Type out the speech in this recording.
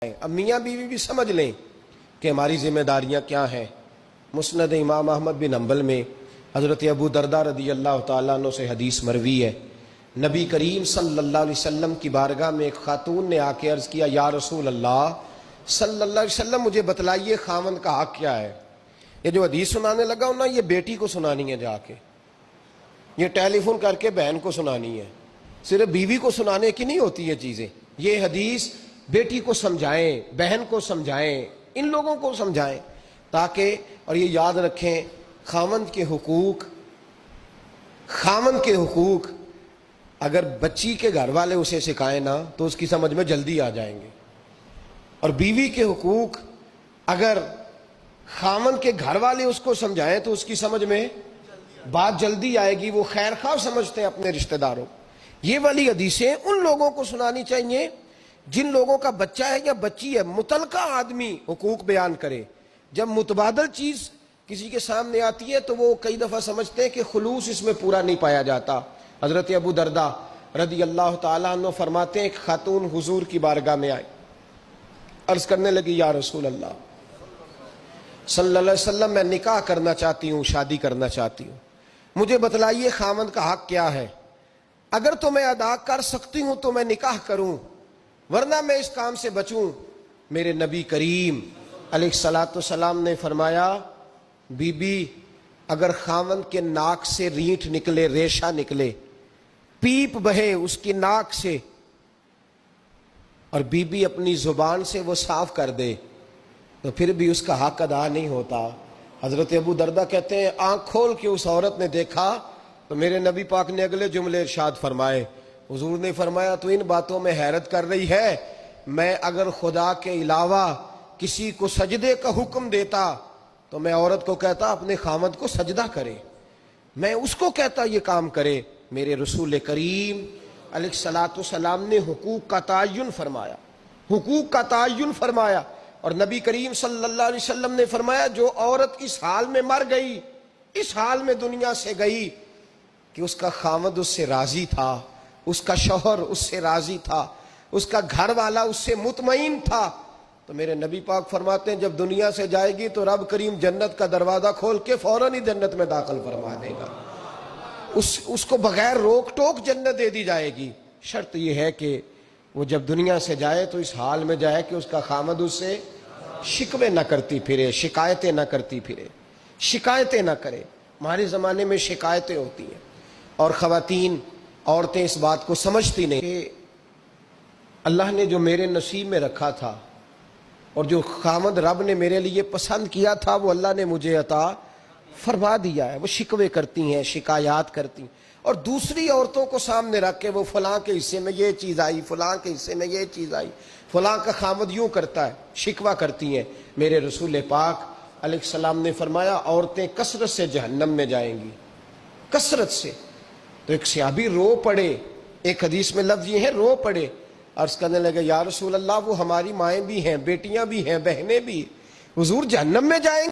اب میاں بیوی بھی سمجھ لیں کہ ہماری ذمہ داریاں کیا ہیں۔ مسند امام احمد بن حنبل میں حضرت ابو درداء رضی اللہ تعالیٰ عنہ سے حدیث مروی ہے، نبی کریم صلی اللہ علیہ وسلم کی بارگاہ میں ایک خاتون نے آ کے عرض کیا، یا رسول اللہ صلی اللہ علیہ وسلم مجھے بتلائیے خاوند کا حق کیا ہے۔ یہ جو حدیث سنانے لگا ہوں نا، یہ بیٹی کو سنانی ہے، جا کے یہ ٹیلی فون کر کے بہن کو سنانی ہے، صرف بیوی کو سنانے کی نہیں ہوتی یہ چیزیں۔ یہ حدیث بیٹی کو سمجھائیں، بہن کو سمجھائیں، ان لوگوں کو سمجھائیں، تاکہ اور یہ یاد رکھیں خاوند کے حقوق اگر بچی کے گھر والے اسے سکھائیں نا تو اس کی سمجھ میں جلدی آ جائیں گے، اور بیوی کے حقوق اگر خاوند کے گھر والے اس کو سمجھائیں تو اس کی سمجھ میں بات جلدی آئے گی۔ وہ خیر خواہ سمجھتے ہیں اپنے رشتہ داروں۔ یہ والی حدیثیں ان لوگوں کو سنانی چاہیے جن لوگوں کا بچہ ہے یا بچی ہے، متعلقہ آدمی حقوق بیان کرے۔ جب متبادل چیز کسی کے سامنے آتی ہے تو وہ کئی دفعہ سمجھتے ہیں کہ خلوص اس میں پورا نہیں پایا جاتا۔ حضرت ابو درداء رضی اللہ تعالیٰ عنہ فرماتے ہیں، ایک خاتون حضور کی بارگاہ میں آئی، عرض کرنے لگی، یا رسول اللہ صلی اللہ علیہ وسلم میں نکاح کرنا چاہتی ہوں، شادی کرنا چاہتی ہوں، مجھے بتلائیے خاوند کا حق کیا ہے؟ اگر تو میں ادا کر سکتی ہوں تو میں نکاح کروں، ورنہ میں اس کام سے بچوں۔ میرے نبی کریم علیہ الصلوۃ والسلام نے فرمایا، بی بی اگر خاوند کے ناک سے رینٹ نکلے، ریشہ نکلے، پیپ بہے اس کی ناک سے، اور بی بی اپنی زبان سے وہ صاف کر دے تو پھر بھی اس کا حق ادا نہیں ہوتا۔ حضرت ابو درداء کہتے ہیں، آنکھ کھول کے اس عورت نے دیکھا تو میرے نبی پاک نے اگلے جملے ارشاد فرمائے، حضور نے فرمایا تو ان باتوں میں حیرت کر رہی ہے، میں اگر خدا کے علاوہ کسی کو سجدے کا حکم دیتا تو میں عورت کو کہتا اپنے خاوند کو سجدہ کرے، میں اس کو کہتا یہ کام کرے۔ میرے رسول کریم علیہ الصلوۃ والسلام نے حقوق کا تعین فرمایا، حقوق کا تعین فرمایا، اور نبی کریم صلی اللہ علیہ وسلم نے فرمایا، جو عورت اس حال میں مر گئی، اس حال میں دنیا سے گئی کہ اس کا خاوند اس سے راضی تھا، اس کا شوہر اس سے راضی تھا، اس کا گھر والا اس سے مطمئن تھا، تو میرے نبی پاک فرماتے ہیں جب دنیا سے جائے گی تو رب کریم جنت کا دروازہ کھول کے فوراً ہی جنت میں داخل فرما دے گا، اس کو بغیر روک ٹوک جنت دے دی جائے گی۔ شرط یہ ہے کہ وہ جب دنیا سے جائے تو اس حال میں جائے کہ اس کا خاوند اس سے شکوے نہ کرتی پھرے، شکایتیں نہ کرتی پھرے، شکایتیں نہ کرے۔ ہمارے زمانے میں شکایتیں ہوتی ہیں، اور خواتین، عورتیں اس بات کو سمجھتی نہیں کہ اللہ نے جو میرے نصیب میں رکھا تھا اور جو خاوند رب نے میرے لیے پسند کیا تھا وہ اللہ نے مجھے عطا فرما دیا ہے۔ وہ شکوے کرتی ہیں، شکایات کرتی ہیں، اور دوسری عورتوں کو سامنے رکھ کے وہ فلاں کے حصے میں یہ چیز آئی، فلاں کے حصے میں یہ چیز آئی، فلاں کا خاوند یوں کرتا ہے، شکوہ کرتی ہیں۔ میرے رسول پاک علیہ السلام نے فرمایا، عورتیں کثرت سے جہنم میں جائیں گی، کثرت سے۔ تو ایک صحابی رو پڑے، ایک حدیث میں لفظ یہ ہے رو پڑے، عرض کرنے لگے، یا رسول اللہ وہ ہماری مائیں بھی ہیں، بیٹیاں بھی ہیں، بہنیں بھی، حضور جہنم میں جائیں گی؟